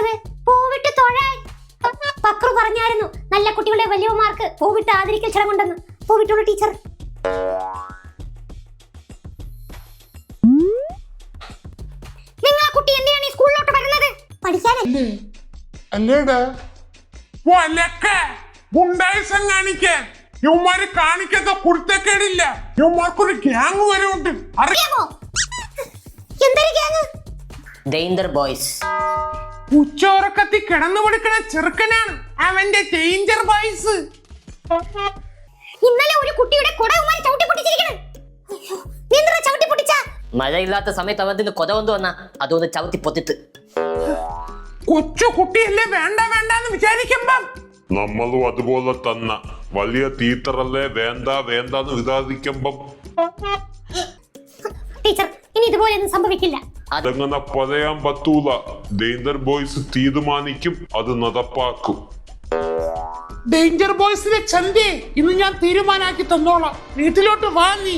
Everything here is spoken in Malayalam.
ടീച്ചറെ? പൂവിട്ട് തൊഴാൻ. പക്രു പറഞ്ഞായിരുന്നു നല്ല കുട്ടികളുടെ വലിയമാർക്ക് പൂവിട്ട് ആദരിക്കൽ ചടങ്ങുണ്ടെന്ന്. പൂവിട്ടുള്ള ടീച്ചർ. നിങ്ങൾ ആ കുട്ടി എന്തിനാണ് ഈ സ്കൂളിലോട്ട് വരുന്നത്? പഠിക്കാനല്ലേ? അല്ലേടാ ഗുണ്ടായിസം കാണിക്കാൻ. ഇവന്മാര് കാണിക്കാത്ത കുരുത്തക്കേടില്ല. ഇവന്മാർക്കൊരു ഗ്യാങ് വരെ ഉണ്ട്. അറിയാമോ എന്തൊരു ഗ്യാങ്? Danger boys. ഉച്ചോറക്കത്തി കിടന്നു കൊടുക്കണ ചെറുക്കനാണ് അവന്റെ ഡേഞ്ചർ ബോയ്സ്. ഇന്നലെ ഒരു കുട്ടിയുടെ കുട ഉമ്മാരി ചവിട്ടി പൊട്ടിച്ചിരിക്കണം. നീ എന്താ ചവിട്ടി പൊട്ടിച്ച? മഴയില്ലാത്ത സമയത്ത് അവന് കൊത കൊണ്ട് വന്ന അതൊന്ന് ചവിട്ടി പൊത്തിട്ട്. കൊച്ചു കുട്ടിയല്ലേ വേണ്ട വേണ്ടെന്ന് വിചാരിക്കുമ്പം നമ്മളും അതുപോലെ തന്നെ വലിയ തീറ്ററല്ലേ വേണ്ടെന്ന് വിചാരിക്കുമ്പം ടീച്ചർ ഇനി ഇതുപോലെയൊന്നും സംഭവിക്കില്ല. അതങ്ങനെ പറയാൻ പറ്റൂല. ഡേഞ്ചർ ബോയ്സ് തീരുമാനിക്കും, അത് നടപ്പാക്കും. ഡേഞ്ചർ ബോയ്സിലെ ചന്തേ ഇന്ന് ഞാൻ തീരുമാനാക്കി തന്നോളാം. വീട്ടിലോട്ട് വാ നീ.